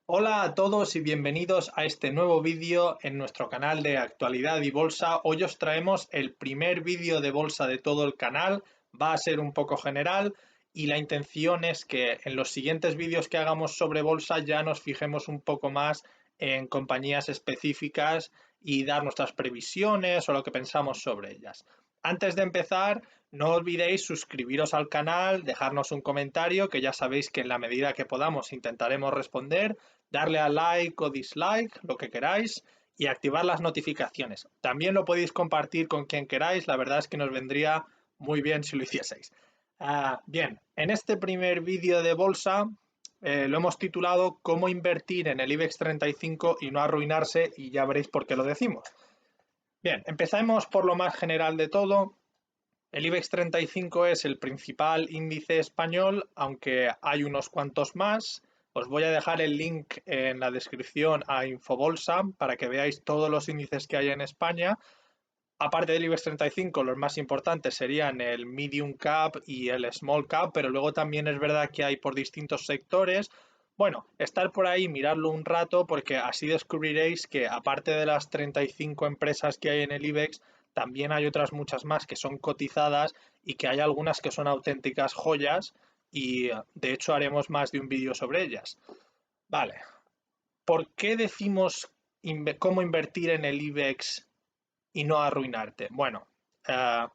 Hola a todos y bienvenidos a este nuevo vídeo en nuestro canal de actualidad y bolsa. Hoy os traemos el primer vídeo de bolsa de todo el canal, va a ser un poco general y la intención es que en los siguientes vídeos que hagamos sobre bolsa ya nos fijemos un poco más en compañías específicas y dar nuestras previsiones o lo que pensamos sobre ellas. Antes de empezar, no olvidéis suscribiros al canal, dejarnos un comentario, que ya sabéis que en la medida que podamos intentaremos responder, darle a like o dislike, lo que queráis, y activar las notificaciones. También lo podéis compartir con quien queráis, la verdad es que nos vendría muy bien si lo hicieseis. Bien, en este primer vídeo de bolsa lo hemos titulado Cómo invertir en el IBEX 35 y no arruinarse, y ya veréis por qué lo decimos. Bien, empezamos por lo más general de todo. El IBEX 35 es el principal índice español, aunque hay unos cuantos más. Os voy a dejar el link en la descripción a Infobolsa para que veáis todos los índices que hay en España. Aparte del IBEX 35, los más importantes serían el Medium Cap y el Small Cap, pero luego también es verdad que hay por distintos sectores. Bueno, estar por ahí, mirarlo un rato, porque así descubriréis que aparte de las 35 empresas que hay en el IBEX, también hay otras muchas más que son cotizadas y que hay algunas que son auténticas joyas y de hecho haremos más de un vídeo sobre ellas. Vale, ¿por qué decimos cómo invertir en el IBEX y no arruinarte? Bueno, eh,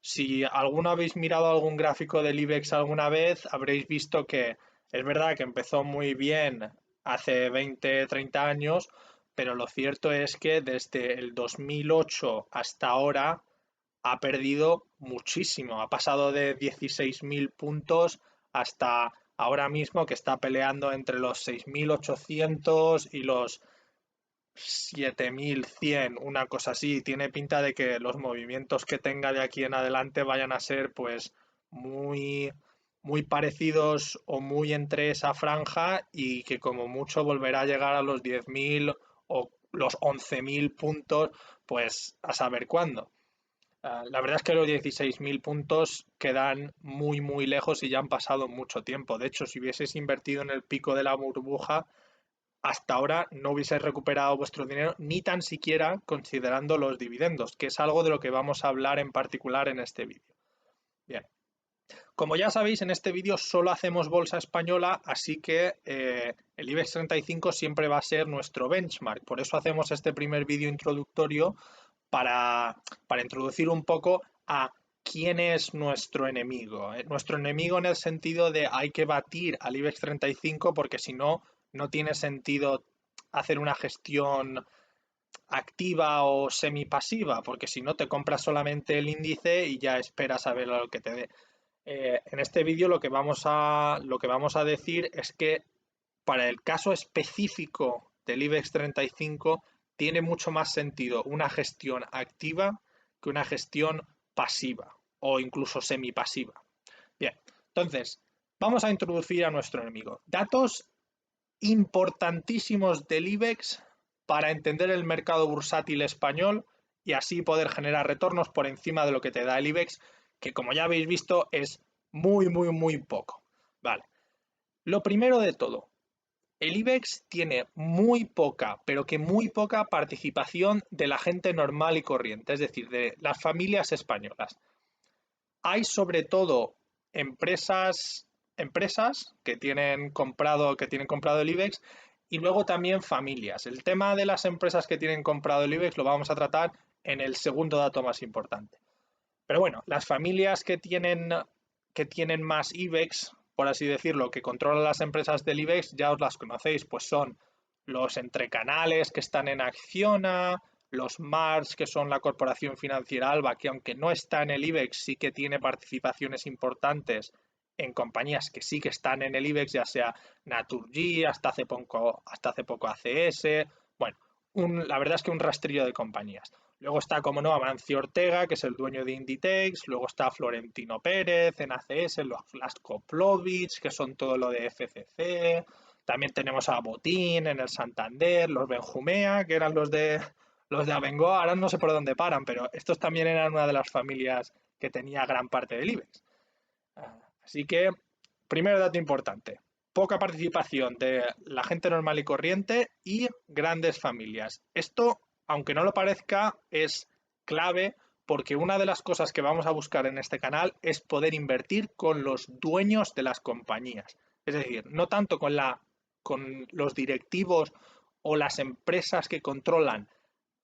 si alguno habéis mirado algún gráfico del IBEX alguna vez, habréis visto que es verdad que empezó muy bien hace 20, 30 años, pero lo cierto es que desde el 2008 hasta ahora ha perdido muchísimo. Ha pasado de 16.000 puntos hasta ahora mismo que está peleando entre los 6.800 y los 7.100, una cosa así. Tiene pinta de que los movimientos que tenga de aquí en adelante vayan a ser pues muy, muy parecidos o muy entre esa franja y que como mucho volverá a llegar a los 10.000 o los 11.000 puntos, pues a saber cuándo. La verdad es que los 16.000 puntos quedan muy, muy lejos y ya han pasado mucho tiempo. De hecho, si hubieses invertido en el pico de la burbuja, hasta ahora no hubieseis recuperado vuestro dinero, ni tan siquiera considerando los dividendos, que es algo de lo que vamos a hablar en particular en este vídeo. Bien, como ya sabéis, en este vídeo solo hacemos bolsa española, así que el IBEX 35 siempre va a ser nuestro benchmark. Por eso hacemos este primer vídeo introductorio para introducir un poco a quién es nuestro enemigo. Nuestro enemigo en el sentido de hay que batir al IBEX 35 porque si no, no tiene sentido hacer una gestión activa o semipasiva, porque si no te compras solamente el índice y ya esperas a ver lo que te dé. En este vídeo lo que vamos a decir es que para el caso específico del IBEX 35 tiene mucho más sentido una gestión activa que una gestión pasiva o incluso semipasiva. Bien, entonces vamos a introducir a nuestro enemigo. Datos importantísimos del IBEX para entender el mercado bursátil español y así poder generar retornos por encima de lo que te da el IBEX, que como ya habéis visto es muy, muy, muy poco. Vale. Lo primero de todo, el IBEX tiene muy poca, pero que muy poca participación de la gente normal y corriente, es decir, de las familias españolas. Hay sobre todo empresas que tienen comprado el IBEX y luego también familias. El tema de las empresas que tienen comprado el IBEX lo vamos a tratar en el segundo dato más importante. Pero bueno, las familias que tienen más IBEX, por así decirlo, que controlan las empresas del IBEX, ya os las conocéis, pues son los entrecanales que están en Acciona, los Mars, que son la corporación financiera Alba, que aunque no está en el IBEX, sí que tiene participaciones importantes en compañías que sí que están en el IBEX, ya sea Naturgy, hasta hace poco ACS, bueno, la verdad es que un rastrillo de compañías. Luego está, como no, Amancio Ortega, que es el dueño de Inditex. Luego está Florentino Pérez en ACS, las Koplovich, que son todo lo de FCC. También tenemos a Botín en el Santander, los Benjumea, que eran los de Abengoa. Ahora no sé por dónde paran, pero estos también eran una de las familias que tenía gran parte del IBEX. Así que, primer dato importante. poca participación de la gente normal y corriente y grandes familias. Esto, aunque no lo parezca, es clave porque una de las cosas que vamos a buscar en este canal es poder invertir con los dueños de las compañías. Es decir, no tanto con los directivos o las empresas que controlan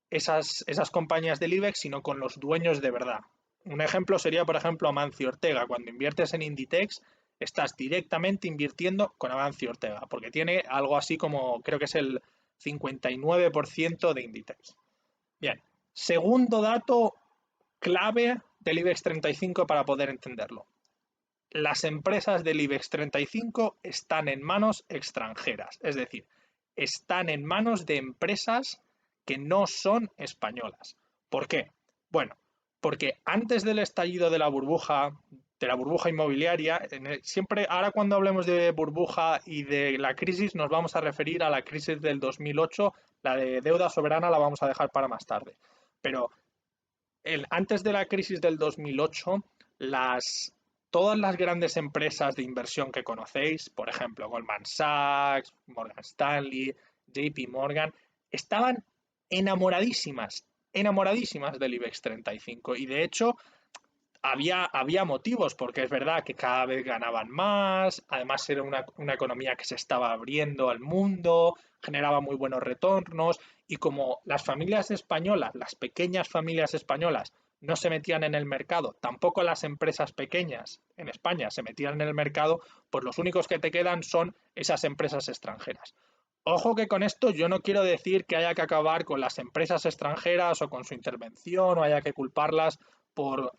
esas compañías del IBEX, sino con los dueños de verdad. Un ejemplo sería, por ejemplo, Amancio Ortega. Cuando inviertes en Inditex, estás directamente invirtiendo con Amancio Ortega, porque tiene algo así como, creo que es el 59% de Inditex. Bien, segundo dato clave del IBEX 35 para poder entenderlo. Las empresas del IBEX 35 están en manos extranjeras, es decir, están en manos de empresas que no son españolas. ¿Por qué? Bueno, porque antes del estallido de la burbuja inmobiliaria, siempre, ahora cuando hablemos de burbuja y de la crisis, nos vamos a referir a la crisis del 2008, la de deuda soberana la vamos a dejar para más tarde. Pero antes de la crisis del 2008, todas las grandes empresas de inversión que conocéis, por ejemplo, Goldman Sachs, Morgan Stanley, JP Morgan, estaban enamoradísimas, enamoradísimas del IBEX 35. Y de hecho, había motivos, porque es verdad que cada vez ganaban más, además era una economía que se estaba abriendo al mundo, generaba muy buenos retornos, y como las familias españolas, las pequeñas familias españolas, no se metían en el mercado, tampoco las empresas pequeñas en España se metían en el mercado, pues los únicos que te quedan son esas empresas extranjeras. Ojo que con esto yo no quiero decir que haya que acabar con las empresas extranjeras o con su intervención o haya que culparlas por,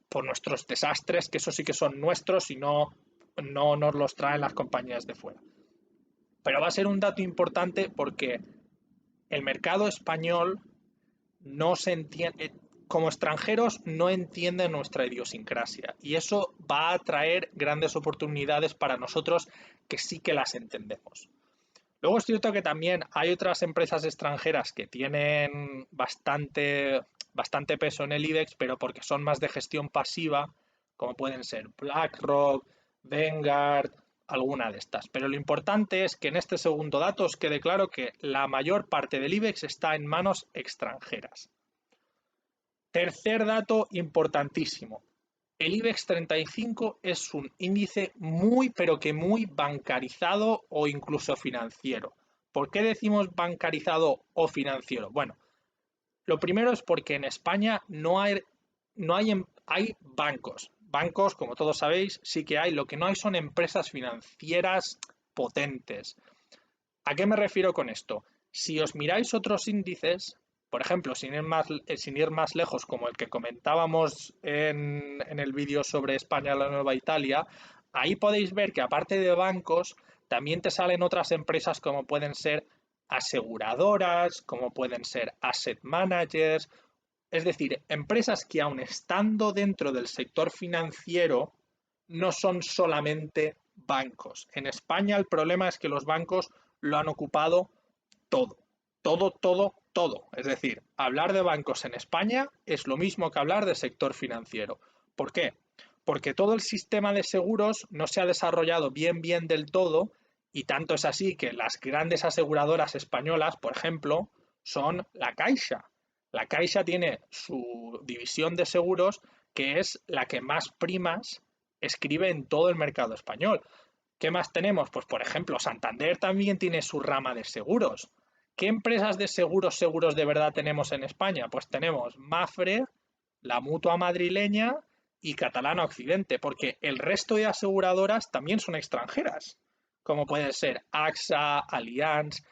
por nuestros desastres, que eso sí que son nuestros y no nos los traen las compañías de fuera. Pero va a ser un dato importante porque el mercado español no se entiende, como extranjeros no entienden nuestra idiosincrasia y eso va a traer grandes oportunidades para nosotros que sí que las entendemos. Luego es cierto que también hay otras empresas extranjeras que tienen bastante peso en el IBEX, pero porque son más de gestión pasiva, como pueden ser BlackRock, Vanguard, alguna de estas. Pero lo importante es que en este segundo dato os quede claro que la mayor parte del IBEX está en manos extranjeras. Tercer dato importantísimo. El IBEX 35 es un índice muy, pero que muy bancarizado o incluso financiero. ¿Por qué decimos bancarizado o financiero? Bueno, lo primero es porque en España hay bancos. Bancos, como todos sabéis, sí que hay. Lo que no hay son empresas financieras potentes. ¿A qué me refiero con esto? Si os miráis otros índices, por ejemplo, sin ir más lejos, como el que comentábamos en el vídeo sobre España, la nueva Italia, ahí podéis ver que aparte de bancos, también te salen otras empresas como pueden ser aseguradoras, como pueden ser asset managers, es decir, empresas que aun estando dentro del sector financiero, no son solamente bancos. En España el problema es que los bancos lo han ocupado todo, todo, todo, todo. Es decir, hablar de bancos en España es lo mismo que hablar de sector financiero. ¿Por qué? Porque todo el sistema de seguros no se ha desarrollado bien del todo y tanto es así que las grandes aseguradoras españolas, por ejemplo, son la Caixa. La Caixa tiene su división de seguros que es la que más primas escribe en todo el mercado español. ¿Qué más tenemos? Pues por ejemplo, Santander también tiene su rama de seguros. ¿Qué empresas de seguros de verdad tenemos en España? Pues tenemos Mafre, la Mutua Madrileña y Catalana Occidente, porque el resto de aseguradoras también son extranjeras, como pueden ser AXA, Allianz.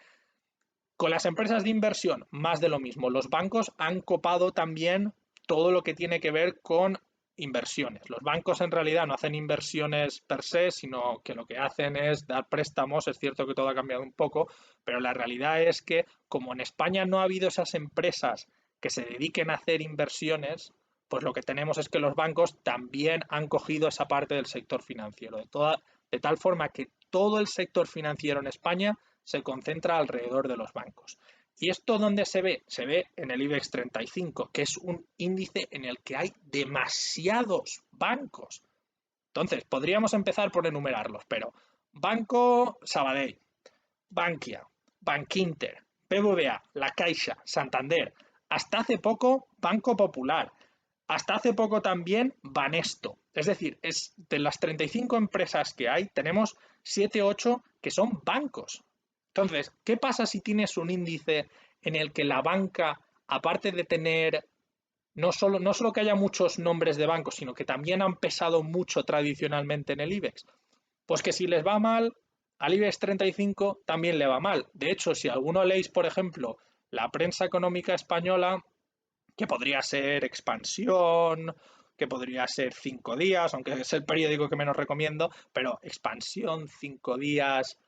Con las empresas de inversión, más de lo mismo. Los bancos han copado también todo lo que tiene que ver con inversiones. Los bancos en realidad no hacen inversiones per se, sino que lo que hacen es dar préstamos. Es cierto que todo ha cambiado un poco, pero la realidad es que como en España no ha habido esas empresas que se dediquen a hacer inversiones, pues lo que tenemos es que los bancos también han cogido esa parte del sector financiero, de tal forma que todo el sector financiero en España se concentra alrededor de los bancos. ¿Y esto dónde se ve? Se ve en el IBEX 35, que es un índice en el que hay demasiados bancos. Entonces, podríamos empezar por enumerarlos, pero Banco Sabadell, Bankia, Bankinter, BBVA, La Caixa, Santander, hasta hace poco Banco Popular, hasta hace poco también Banesto. Es decir, es de las 35 empresas que hay, tenemos 7, 8 que son bancos. Entonces, ¿qué pasa si tienes un índice en el que la banca, aparte de tener no solo que haya muchos nombres de bancos, sino que también han pesado mucho tradicionalmente en el IBEX? Pues que si les va mal, al IBEX 35 también le va mal. De hecho, si alguno leéis, por ejemplo, la prensa económica española, que podría ser Expansión, que podría ser Cinco Días, aunque es el periódico que menos recomiendo, pero Expansión, Cinco Días,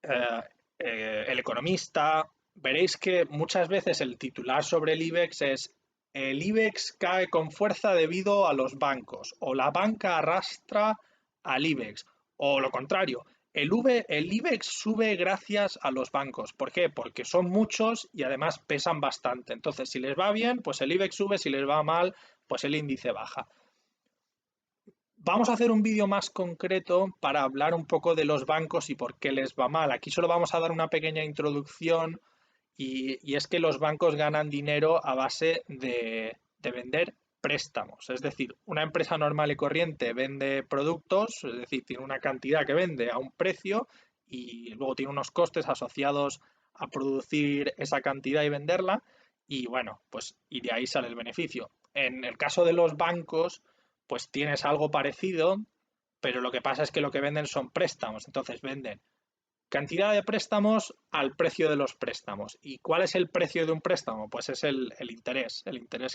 eh, El Economista, veréis que muchas veces el titular sobre el IBEX es: el IBEX cae con fuerza debido a los bancos, o la banca arrastra al IBEX, o lo contrario, el IBEX sube gracias a los bancos. ¿Por qué? Porque son muchos y además pesan bastante. Entonces, si les va bien, pues el IBEX sube; si les va mal, pues el índice baja. Vamos a hacer un vídeo más concreto para hablar un poco de los bancos y por qué les va mal. Aquí solo vamos a dar una pequeña introducción y es que los bancos ganan dinero a base de vender préstamos. Es decir, una empresa normal y corriente vende productos, es decir, tiene una cantidad que vende a un precio y luego tiene unos costes asociados a producir esa cantidad y venderla, y bueno, pues y de ahí sale el beneficio. En el caso de los bancos, pues tienes algo parecido, pero lo que pasa es que lo que venden son préstamos. Entonces venden cantidad de préstamos al precio de los préstamos. ¿Y cuál es el precio de un préstamo? Pues es el interés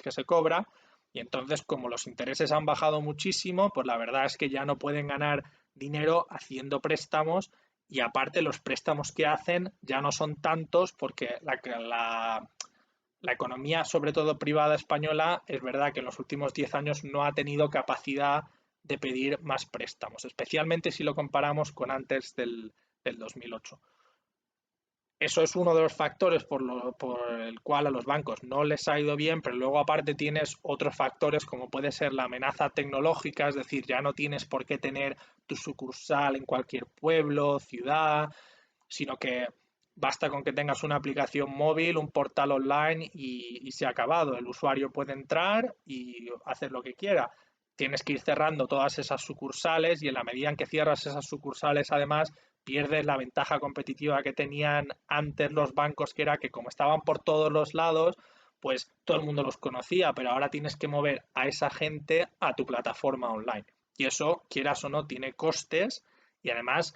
que se cobra. Y entonces, como los intereses han bajado muchísimo, pues la verdad es que ya no pueden ganar dinero haciendo préstamos, y aparte los préstamos que hacen ya no son tantos porque la economía, sobre todo privada española, es verdad que en los últimos 10 años no ha tenido capacidad de pedir más préstamos, especialmente si lo comparamos con antes del 2008. Eso es uno de los factores por el cual a los bancos no les ha ido bien, pero luego aparte tienes otros factores como puede ser la amenaza tecnológica, es decir, ya no tienes por qué tener tu sucursal en cualquier pueblo, ciudad, sino que basta con que tengas una aplicación móvil, un portal online y se ha acabado. El usuario puede entrar y hacer lo que quiera. Tienes que ir cerrando todas esas sucursales y en la medida en que cierras esas sucursales, además, pierdes la ventaja competitiva que tenían antes los bancos, que era que como estaban por todos los lados, pues todo el mundo los conocía, pero ahora tienes que mover a esa gente a tu plataforma online. Y eso, quieras o no, tiene costes y además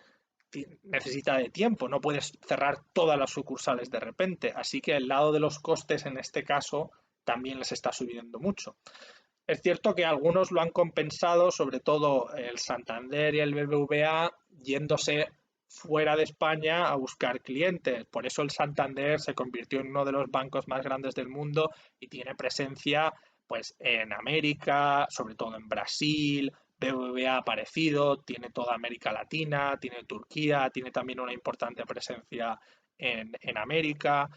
necesita de tiempo, no puedes cerrar todas las sucursales de repente, así que el lado de los costes en este caso también les está subiendo mucho. Es cierto que algunos lo han compensado, sobre todo el Santander y el BBVA, yéndose fuera de España a buscar clientes. Por eso el Santander se convirtió en uno de los bancos más grandes del mundo y tiene presencia pues en América, sobre todo en Brasil. BBVA ha aparecido, tiene toda América Latina, tiene Turquía, tiene también una importante presencia en América,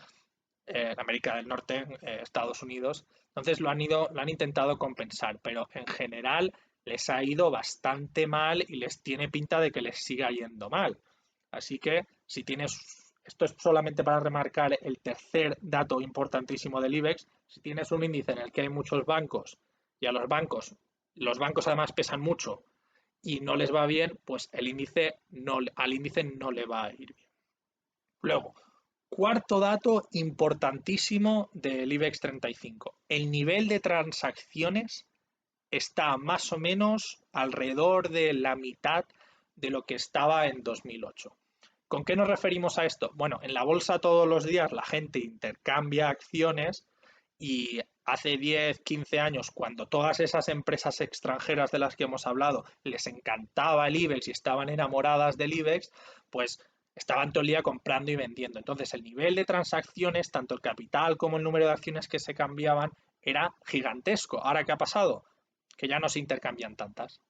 en América del Norte, Estados Unidos. Entonces lo han intentado compensar, pero en general les ha ido bastante mal y les tiene pinta de que les siga yendo mal. Así que si tienes, esto es solamente para remarcar el tercer dato importantísimo del IBEX, si tienes un índice en el que hay muchos bancos y a los bancos además pesan mucho y no les va bien, pues al índice no le va a ir bien. Luego, cuarto dato importantísimo del IBEX 35. El nivel de transacciones está más o menos alrededor de la mitad de lo que estaba en 2008. ¿Con qué nos referimos a esto? Bueno, en la bolsa todos los días la gente intercambia acciones, y hace 10, 15 años, cuando todas esas empresas extranjeras de las que hemos hablado les encantaba el IBEX y estaban enamoradas del IBEX, pues estaban todo el día comprando y vendiendo. Entonces el nivel de transacciones, tanto el capital como el número de acciones que se cambiaban, era gigantesco. ¿Ahora qué ha pasado? Que ya no se intercambian tantas.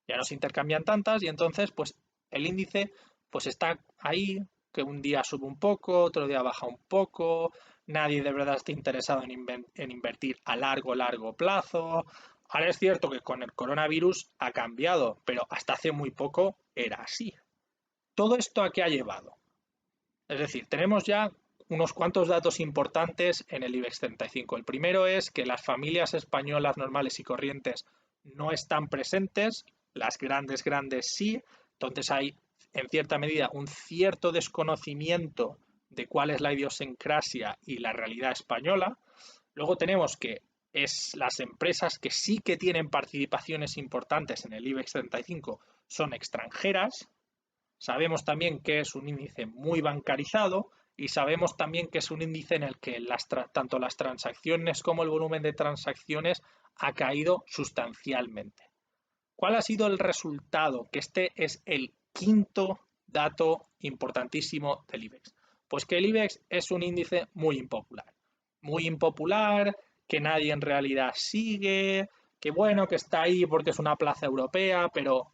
Ya no se intercambian tantas y entonces pues el índice pues está ahí, que un día sube un poco, otro día baja un poco, nadie de verdad está interesado en invertir a largo plazo. Ahora es cierto que con el coronavirus ha cambiado, pero hasta hace muy poco era así. ¿todo esto a qué ha llevado? Es decir, tenemos ya unos cuantos datos importantes en el IBEX 35. El primero es que las familias españolas normales y corrientes no están presentes, las grandes sí, entonces hay en cierta medida un cierto desconocimiento de cuál es la idiosincrasia y la realidad española. Luego tenemos que es las empresas que sí que tienen participaciones importantes en el IBEX 35 son extranjeras. Sabemos también que es un índice muy bancarizado y sabemos también que es un índice en el que tanto las transacciones como el volumen de transacciones ha caído sustancialmente. ¿Cuál ha sido el resultado? Que este es el quinto dato importantísimo del IBEX. Pues que el IBEX es un índice muy impopular, que nadie en realidad sigue, que bueno, que está ahí porque es una plaza europea, pero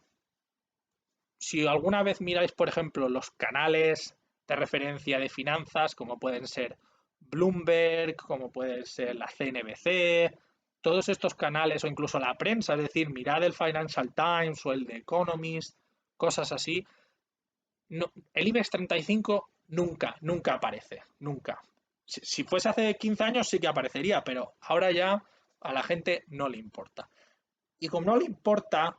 si alguna vez miráis, por ejemplo, los canales de referencia de finanzas, como pueden ser Bloomberg, como puede ser la CNBC, todos estos canales o incluso la prensa, es decir, mirad el Financial Times o el The Economist, cosas así, no, el IBEX 35 nunca aparece, nunca. Si fuese hace 15 años sí que aparecería, pero ahora ya a la gente no le importa. Y como no le importa,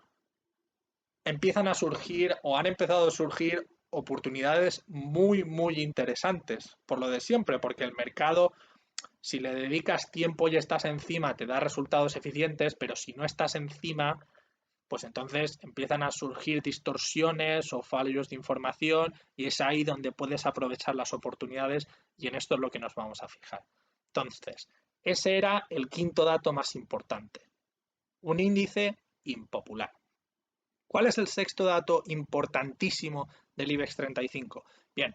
empiezan a surgir o han empezado a surgir oportunidades muy interesantes, por lo de siempre, porque el mercado, si le dedicas tiempo y estás encima, te da resultados eficientes, pero si no estás encima, pues entonces empiezan a surgir distorsiones o fallos de información y es ahí donde puedes aprovechar las oportunidades y en esto es lo que nos vamos a fijar. Entonces, ese era el quinto dato más importante, un índice impopular. ¿Cuál es el sexto dato importantísimo del IBEX 35? Bien,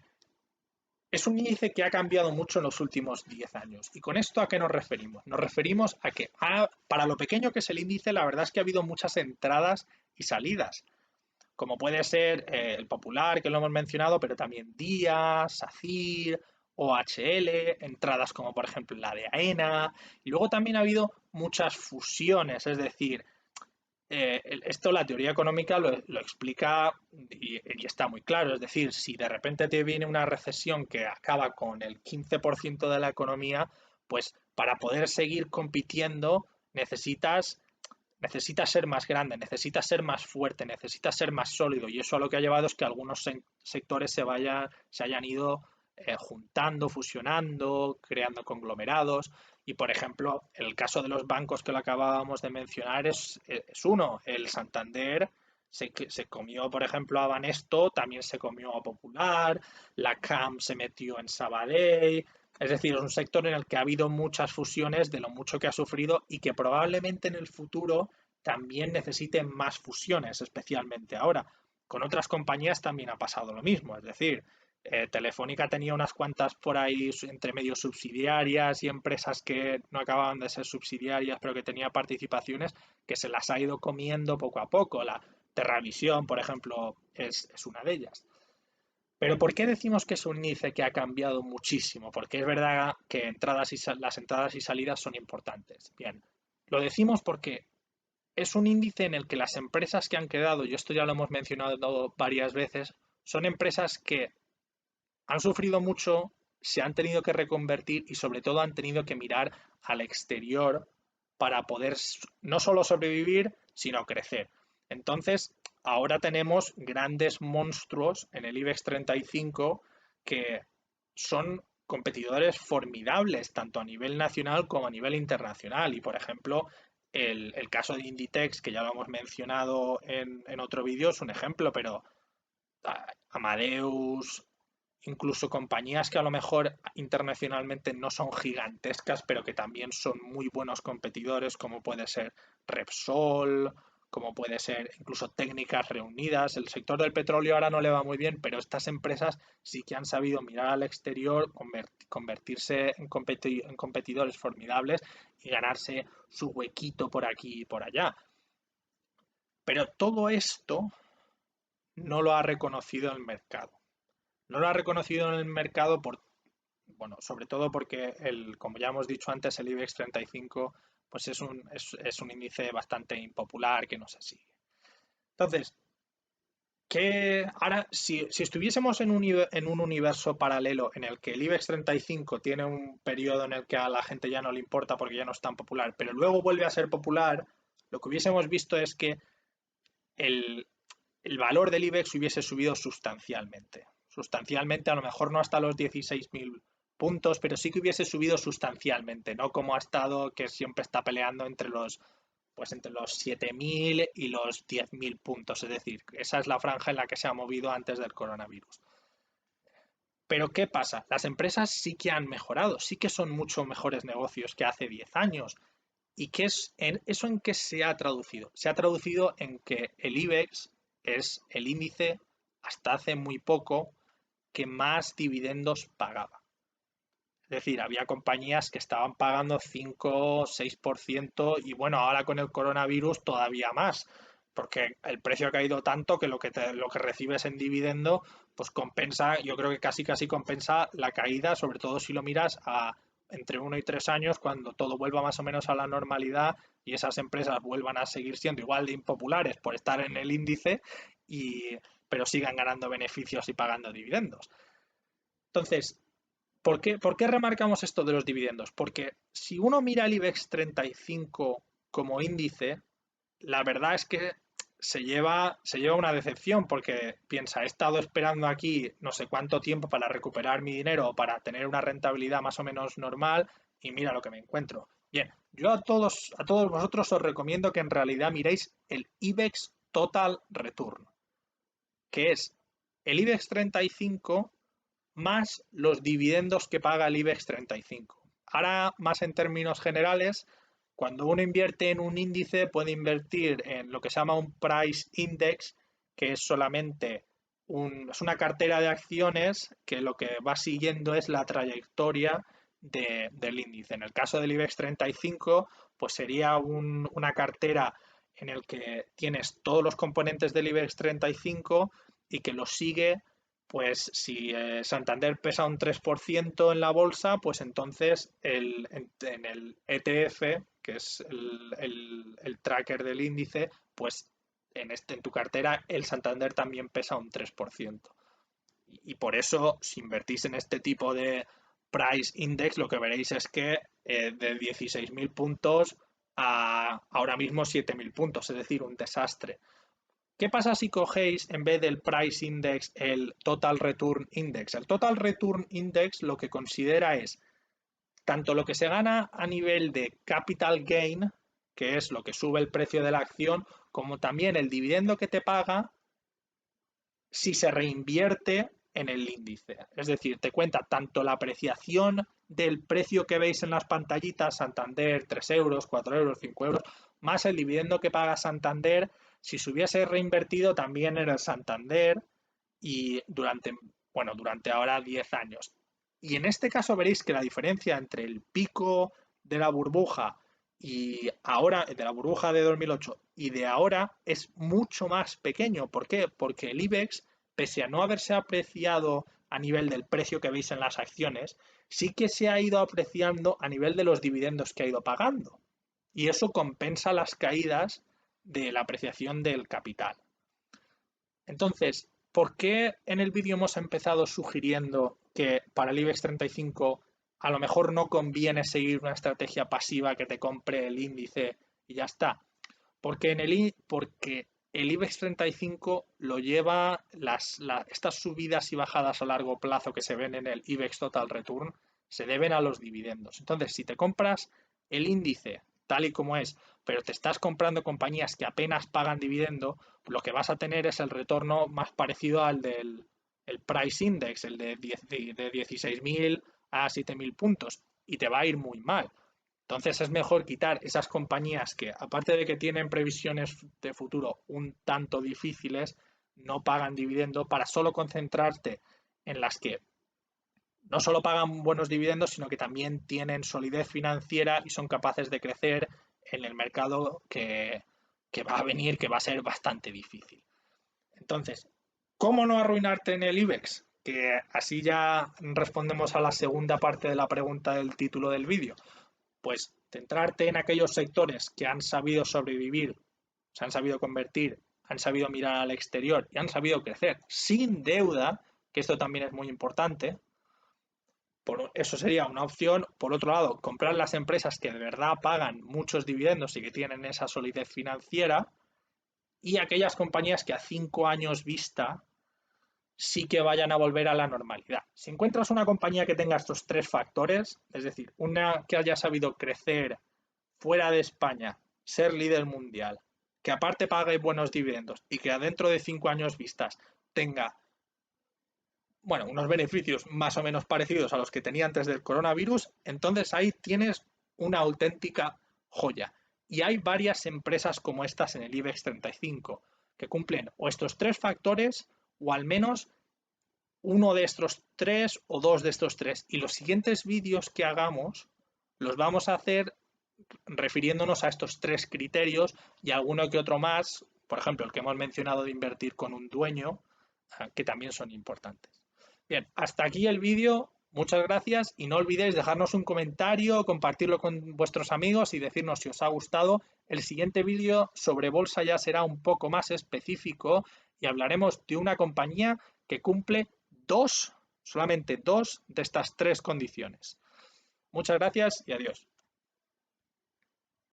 es un índice que ha cambiado mucho en los últimos 10 años. ¿Y con esto a qué nos referimos? Nos referimos a que para lo pequeño que es el índice, la verdad es que ha habido muchas entradas y salidas, como puede ser el Popular, que lo hemos mencionado, pero también Día, SACIR, OHL, entradas como por ejemplo la de AENA, y luego también ha habido muchas fusiones, es decir, esto la teoría económica lo explica y está muy claro. Es decir, si de repente te viene una recesión que acaba con el 15% de la economía, pues para poder seguir compitiendo necesitas ser más grande, necesitas ser más fuerte, necesitas ser más sólido. Y eso a lo que ha llevado es que algunos sectores se hayan ido juntando, fusionando, creando conglomerados. Y, por ejemplo, el caso de los bancos que lo acabábamos de mencionar es uno. El Santander se comió, por ejemplo, a Banesto, también se comió a Popular, la CAM se metió en Sabadell. Es decir, es un sector en el que ha habido muchas fusiones de lo mucho que ha sufrido y que probablemente en el futuro también necesite más fusiones, especialmente ahora. Con otras compañías también ha pasado lo mismo. Es decir, Telefónica tenía unas cuantas por ahí entre medio subsidiarias y empresas que no acababan de ser subsidiarias, pero que tenía participaciones que se las ha ido comiendo poco a poco. La Terravisión, por ejemplo, es una de ellas. Pero ¿por qué decimos que es un índice que ha cambiado muchísimo? Porque es verdad que las entradas y salidas son importantes. Bien, lo decimos porque es un índice en el que las empresas que han quedado, y esto ya lo hemos mencionado varias veces, son empresas que han sufrido mucho, se han tenido que reconvertir y sobre todo han tenido que mirar al exterior para poder no solo sobrevivir, sino crecer. Entonces, ahora tenemos grandes monstruos en el IBEX 35 que son competidores formidables, tanto a nivel nacional como a nivel internacional. Y, por ejemplo, el caso de Inditex, que ya lo hemos mencionado en otro vídeo, es un ejemplo, pero Amadeus, incluso compañías que a lo mejor internacionalmente no son gigantescas, pero que también son muy buenos competidores, como puede ser Repsol, como puede ser incluso Técnicas Reunidas. El sector del petróleo ahora no le va muy bien, pero estas empresas sí que han sabido mirar al exterior, convertirse en competidores formidables y ganarse su huequito por aquí y por allá. Pero todo esto no lo ha reconocido el mercado. No lo ha reconocido en el mercado bueno, sobre todo porque como ya hemos dicho antes, el IBEX 35 pues es un índice bastante impopular que no se sigue. Entonces, Ahora, si estuviésemos en un universo paralelo en el que el IBEX 35 tiene un periodo en el que a la gente ya no le importa porque ya no es tan popular, pero luego vuelve a ser popular, lo que hubiésemos visto es que el, el valor del IBEX hubiese subido sustancialmente. Sustancialmente, a lo mejor no hasta los 16.000 puntos, pero sí que hubiese subido sustancialmente, no como ha estado, que siempre está peleando entre los 7.000 y los 10.000 puntos. Es decir, esa es la franja en la que se ha movido antes del coronavirus. Pero ¿qué pasa? Las empresas sí que han mejorado, sí que son mucho mejores negocios que hace 10 años. ¿Y eso en qué se ha traducido? Se ha traducido en que el IBEX es el índice hasta hace muy poco que más dividendos pagaba. Es decir, había compañías que estaban pagando 5 o 6% y bueno, ahora con el coronavirus todavía más, porque el precio ha caído tanto que lo que recibes en dividendo pues compensa, yo creo que casi compensa la caída, sobre todo si lo miras a entre 1 y 3 años, cuando todo vuelva más o menos a la normalidad y esas empresas vuelvan a seguir siendo igual de impopulares por estar en el índice, pero sigan ganando beneficios y pagando dividendos. Entonces, por qué remarcamos esto de los dividendos? Porque si uno mira el IBEX 35 como índice, la verdad es que se lleva una decepción porque piensa, he estado esperando aquí no sé cuánto tiempo para recuperar mi dinero o para tener una rentabilidad más o menos normal y mira lo que me encuentro. Bien, yo a todos vosotros os recomiendo que en realidad miréis el IBEX Total Return, que es el IBEX 35 más los dividendos que paga el IBEX 35. Ahora, más en términos generales, cuando uno invierte en un índice, puede invertir en lo que se llama un price index, que es solamente es una cartera de acciones que lo que va siguiendo es la trayectoria del índice. En el caso del IBEX 35, pues sería una cartera en el que tienes todos los componentes del IBEX 35 y que los sigue, pues si Santander pesa un 3% en la bolsa, pues entonces en el ETF, que es el tracker del índice, pues en tu cartera el Santander también pesa un 3%. Y por eso, si invertís en este tipo de price index, lo que veréis es que de 16.000 puntos a ahora mismo 7.000 puntos, es decir, un desastre. ¿Qué pasa si cogéis en vez del Price Index el Total Return Index? El Total Return Index lo que considera es tanto lo que se gana a nivel de capital gain, que es lo que sube el precio de la acción, como también el dividendo que te paga si se reinvierte en el índice. Es decir, te cuenta tanto la apreciación del precio que veis en las pantallitas, Santander 3 euros, 4 euros, 5 euros, más el dividendo que paga Santander si se hubiese reinvertido también en el Santander y durante ahora 10 años. Y en este caso veréis que la diferencia entre el pico de la burbuja y ahora, de la burbuja de 2008 y de ahora, es mucho más pequeño. ¿Por qué? Porque el IBEX, pese a no haberse apreciado a nivel del precio que veis en las acciones, sí que se ha ido apreciando a nivel de los dividendos que ha ido pagando. Y eso compensa las caídas de la apreciación del capital. Entonces, ¿por qué en el vídeo hemos empezado sugiriendo que para el IBEX 35 a lo mejor no conviene seguir una estrategia pasiva que te compre el índice y ya está? Porque el IBEX 35 lo lleva estas subidas y bajadas a largo plazo que se ven en el IBEX Total Return, se deben a los dividendos. Entonces, si te compras el índice tal y como es, pero te estás comprando compañías que apenas pagan dividendo, lo que vas a tener es el retorno más parecido al del price index, el de 16.000 a 7.000 puntos, y te va a ir muy mal. Entonces es mejor quitar esas compañías que, aparte de que tienen previsiones de futuro un tanto difíciles, no pagan dividendo, para solo concentrarte en las que no solo pagan buenos dividendos, sino que también tienen solidez financiera y son capaces de crecer en el mercado que va a venir, que va a ser bastante difícil. Entonces, ¿cómo no arruinarte en el IBEX? Que así ya respondemos a la segunda parte de la pregunta del título del vídeo. Pues centrarte en aquellos sectores que han sabido sobrevivir, se han sabido convertir han sabido mirar al exterior y han sabido crecer sin deuda, que esto también es muy importante. Eso sería una opción. Por otro lado, comprar las empresas que de verdad pagan muchos dividendos y que tienen esa solidez financiera, y aquellas compañías que a 5 años vista sí que vayan a volver a la normalidad. Si encuentras una compañía que tenga estos tres factores, es decir, una que haya sabido crecer fuera de España, ser líder mundial, que aparte pague buenos dividendos y que adentro de 5 años vistas tenga, bueno, unos beneficios más o menos parecidos a los que tenía antes del coronavirus, entonces ahí tienes una auténtica joya. Y hay varias empresas como estas en el IBEX 35 que cumplen o estos tres factores o al menos uno de estos tres o dos de estos tres. Y los siguientes vídeos que hagamos los vamos a hacer refiriéndonos a estos tres criterios y alguno que otro más, por ejemplo, el que hemos mencionado de invertir con un dueño, que también son importantes. Bien, hasta aquí el vídeo. Muchas gracias y no olvidéis dejarnos un comentario, compartirlo con vuestros amigos y decirnos si os ha gustado. El siguiente vídeo sobre bolsa ya será un poco más específico y hablaremos de una compañía que cumple solamente dos de estas tres condiciones. Muchas gracias y adiós.